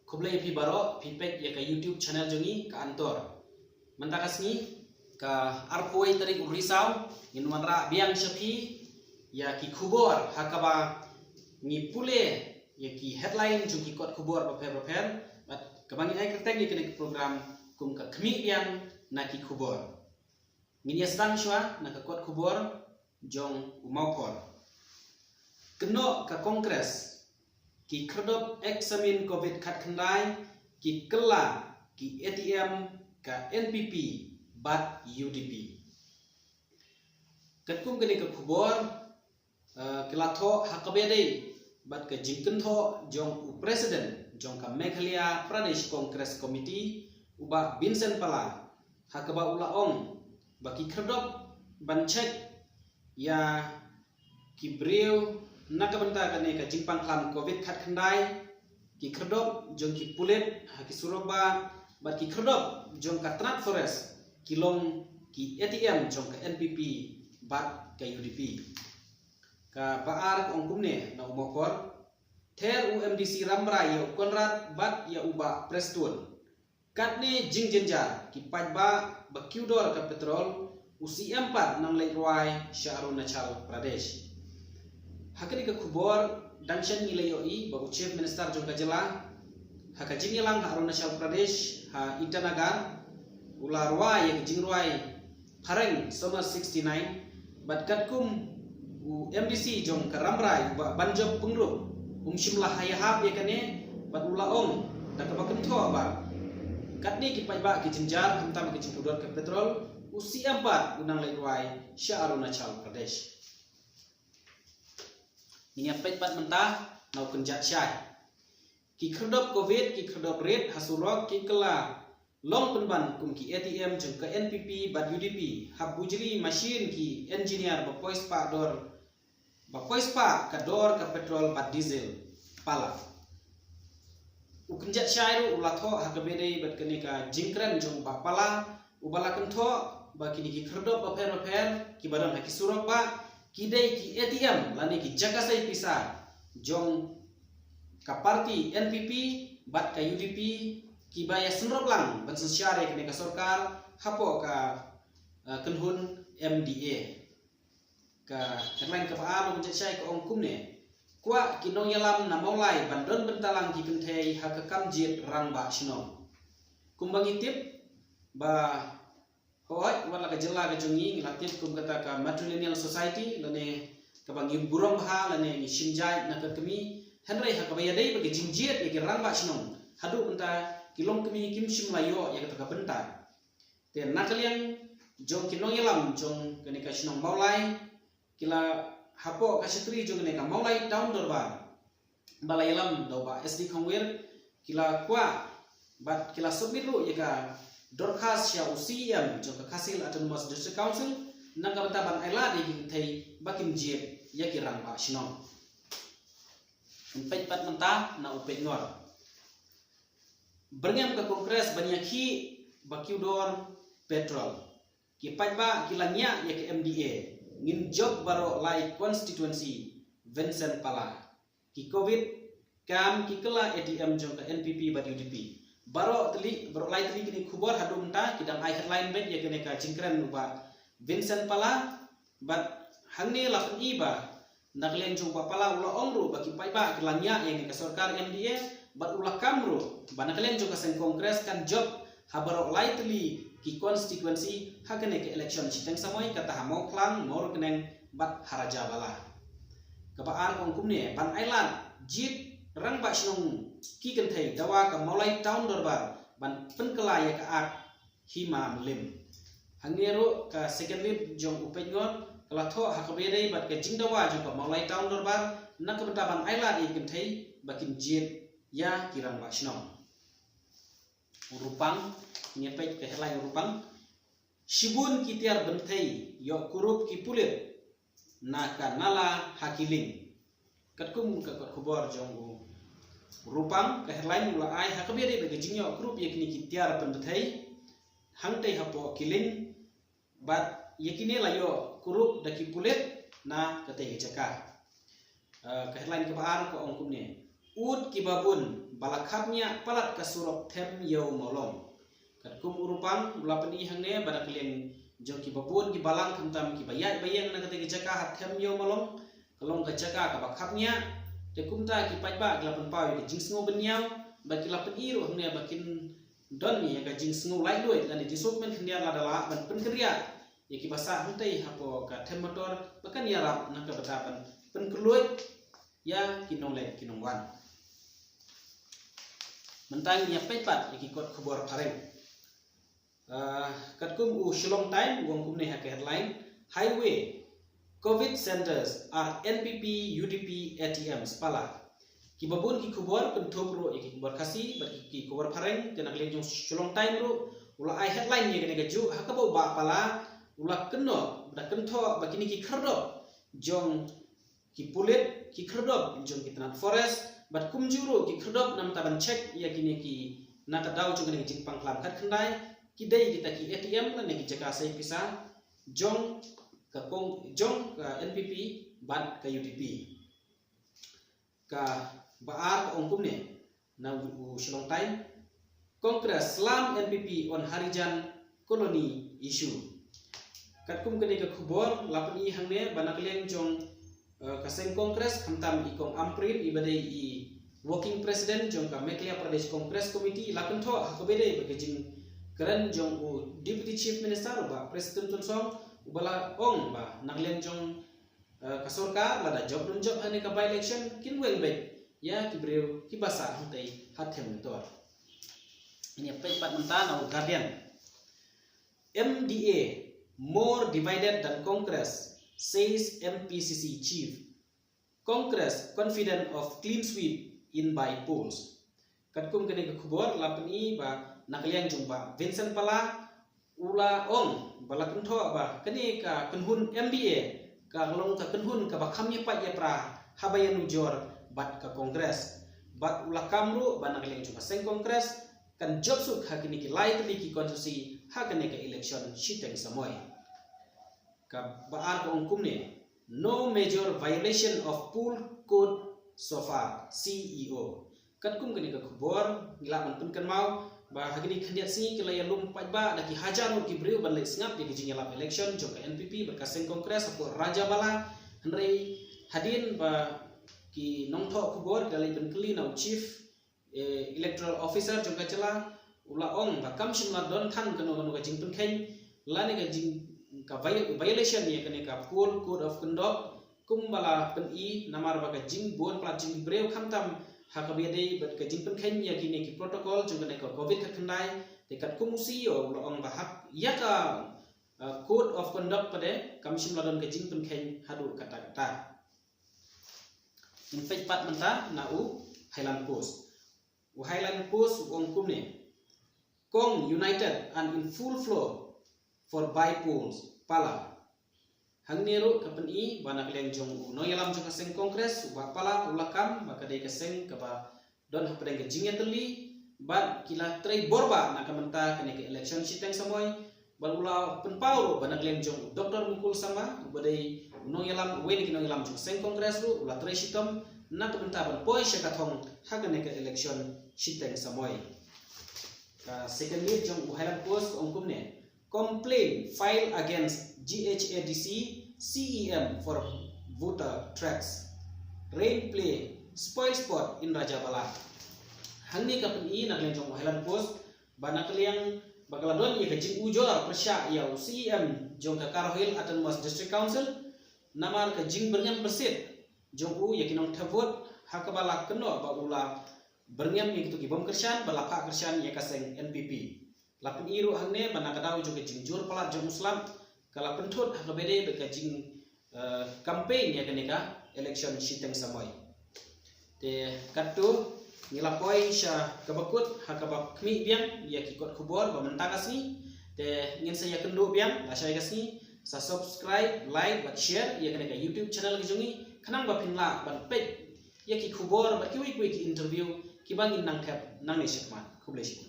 Kublai pi baro pi pek ya ka YouTube channel jongi ka antor. Mentakas ni ka arpoi tarik urisau in wanra biang shapi ya ki khubor hakaba ni pule ya ki headline jongi kot khubor paper but kabangi ai kertek ni kene program kum ka khmi biang na ki khubor. Ngini astan shwa na ka kot khubor jong umaupor. Keno ka kongres ki kerdop eksamin COVID khat khandai ki kela ki ATM ka NPP bat UDP. Katkum kene ka khubor kela tho hakabede bat ka jingken tho jong u president jong ka Meghalaya Pradesh Congress Committee uba Vincent Pala hakaba ula ong baki kerdop bancek ya ki breu nakabenta kane ka jingpang klam COVID khat khandai ki kerdop jong ki pulet ha ki suroba bat ki kerdop jong ka Trans Forest ki long ki ATM jong ka NPP bat ka UDP ka baar ong kumne na umokor ther UMDC Ramra ya Konrad bat ya uba Preston katne jingjenja ki pajba bakiudor ka petrol usi 4 nang leirwai Arunachal Pradesh. Hakani ka khubor dangshan nilayoi babu chief minister jong kajela haka jingilang Arunachal Pradesh ha Itanagar ularwa yang jingruai Pareng Summer 69 bat katkum u MDC jong karamrai ba banjob pengrup shimlah hayahab ya kane bat ulaong dakabaken tho ba katni ki pajba ki jinjar hamtam ki jingudor ke petrol usi 4 unang leirwai Arunachal Pradesh. Ini pet pat mentah nau kenjat syai. Ki kerdop COVID ki kerdop red hasurok ki kela long penban kum ki ATM jeng ke NPP bat UDP hab bujri machine ki engineer bapois pa kador ka petrol pat diesel pala. U kenjat syai ru ulatho hakabede bat kene ka jingkren jong bapala ubalaken tho bakini ki kerdop baper ki badan haki surok ba kidai ki ATM lani ki jakasai pisa jong ka parti NPP bat ka UDP ki baya senrop lang ban sesyare kene ka sarkar hapo ka kenhun MDA ka headline ka paalo menjat syai ka ongkum ne kwa kinong yalam na maulai bandon bentalang ki kenthei hakakam jit rang ba sino kumbangi tip ba hoy wala ka jela ka jongi nglatip kum kata ka matrilineal society lane ka bangi burong ha lane ni shinjai na ka kami henry ha ka bayadai bagi jingjiet ya ki ramba sinong hadu unta kilong kami kim sim layo ya ka benta te nakaliang jong kinong yalam jong kene ka sinong maulai kila hapo ka sitri jong kene ka maulai town dorba balai lam doba SD khongwir kila kwa bat kila submit lu ya ka dorkas sya usiam jong ka Kasil Autonomous District Council nang ka bentaban aila di thei bakim jiet ya ki rang ba sinong pet pat mentah na upet ngor berngam ka kongres banyaki bakiudor petrol ki pajba kilangnya ya ki MDA ngin job baro lai constituency Vincent Pala ki COVID kam ki kela ATM jong ka NPP bat UDP baro lai teli kini khubor hadu menta kidang ai headline bet ya kene ka jingkren uba Vincent Pala bat hangne lapen iba naklen jong pala ula ongru baki paiba kelanya yang ka sarkar MDA bat ula kamru banaklen jong ka sen kongres kan job habaro lai teli ki constituency hakene ke election siteng samoi kata hamau klang mor keneng bat haraja bala kabaan ongkumne ban ailan jit rang ba sinong ki kenthei dawa ka maulai town dorbar ban penkelaya ka at hima melim hangero ka second lead jong upet ngon kala tho hakabedei bat ka jingdawa jong ka maulai town dorbar nak kebentaban aila di kenthei bakin jit ya kirang ba sinong urupang nyepet ke helai urupang shibun kitiar benthei yo kurup ki pulit naka nala hakiling katkum ka khubor jong rupang ka headline mula ai hakabede bagi jingyo grup yakni kitiar pendetai hangtai hapo kiling bat yakini layo kurup daki pulet na katei jaka ka headline ka baar ko ongkumne ut kibabun balakapnya palat kasurok tem yau molong kat kum urupang ulapani hangne pada kalian jong kibabun kibalang kentam kibayat bayang na kate jaka hat tem yau molong kalong ka jaka ka bakapnya te kumta kipat ba glapan pau di jingsngo benyau baki lapan iru hangne bakin don ni ga jingsngo lai duit dan di sukmen kendia ladala ban penkria ya kibasa huntai hapo ka tem motor bakan yarap na ka batapan penkeluit ya kinong kinongwan mentang ya pepat ikut kebor pareng katkum u shilong time wong kumne ha headline highway covid centers are NPP UDP ATMs pala kibabun ki kebor pentum ro iki kebor kasi ki kebor pareng tenak lenjong shilong time ro ula ai headline ye kene gaju ha kabo ba pala ula keno da kentho bakini ki khardo jong ki pulit ki khardo jong ki tanat forest bat kumjuro ki khodop nam taban check ya kini ki naka daw chung ni jing pangklam khat khandai ki dei kita ki ATM la ni jaka sai pisa jong ka kong jong ka NPP ban ka UDP ka baar ka ongkum ne na shilong time Congress slam NPP on Harijan colony issue katkum kene ka khubor lapani hangne banaklen jong kaseng Kongres hamtam ikong April ibadai i working president jong ka Meghalaya Pradesh Congress Committee lakentho hakobede bagajing keren jong u deputy chief minister ba president tonsong ubala ong ba naglen jong ka sarkar lada job dun job ane ka by election kinwel be ya kibreu kibasa huntai hathem tor ini pepat mentana guardian MDA more divided than Congress says MPCC chief. Congress confident of clean sweep in by polls. Katkum kene ke khubor lapani ba nakalian jumpa Vincent Pala ula ong balakentho ba kene ka penhun MDA ka long ka penhun ka bakhamnya pa ya pra habayan ujor bat ka Congress bat ula kamru ba nakalian jumpa seng Congress kan job suk hakini ki lai ki konstitusi hakane ka election shiteng samoy ka baar ko ongkum ne no major violation of pool code so far CEO katkum kani ka khubor ngilaman pun kan mau ba hagini khandiat si kelaya lum pajba daki hajar ki breu ban le sngap di jingela election joka NPP berkaseng kongres ko raja bala henrei hadin ba ki nongtho khubor galai ben kli nau chief electoral officer joka cela ula ong ba kamshin la don than kano ka jingpun khen lani ka jing ka violation ye kene ka pool code of conduct kumbala pen I namar ba ka jing bon pla jing breu khamtam hakabede bat ka jing pen khen ya kini ki protocol jung kene ka covid ka khandai te kat kumusi o ong ba hak ya ka code of conduct pade kamshim ladon ka jing pen khen hadu kata kata in fact pat menta na u Highland Post ong kumne Kong united and in full flow for by polls pala hangnero kapan I bana kleng jong no yalam jong kaseng kongres ba pala ulakam maka dei kaseng kaba don hapre ke jingeteli ban kila trei borba na kamenta kene ke election siteng samoy ban ula penpau bana kleng jong Dr. Mukul sama badai no yalam wen ki no yalam jong kaseng kongres ru ula trei sitom na kamenta ban poi syakathong hakane ke election siteng samoy ka second lead jong Highland Post ongkum ne complaint filed against GHADC CEM for voter tracks. Rain play spoil spot in Rajabala. Hangni kapan I nak lenjong Highland Post banak liang bakaladon ye kajing ujor persya yau CEM jong ka Karohil Autonomous District Council namar kajing berngam bersit jong u yakinong thavot hakabala keno ba ula berngam ye kitu kibom kersan balapa kersan ye kaseng NPP. Lapin iru hangne banakadau juga jingjur pelat jong Muslim kala pentut hakabede bekajing campaign ya kenika election siteng samoy te katu ngilapoi sya kabakut hakabak kmi biang ya kikot khubor ba mentakasni te ngin saya kendu biang la saya kasni sa subscribe like bat share ya kenika YouTube channel gijungi khanang ba pinla ban pet ya ki khubor ba ki wi ki interview ki bangin nang thap nang ni sikman khublesi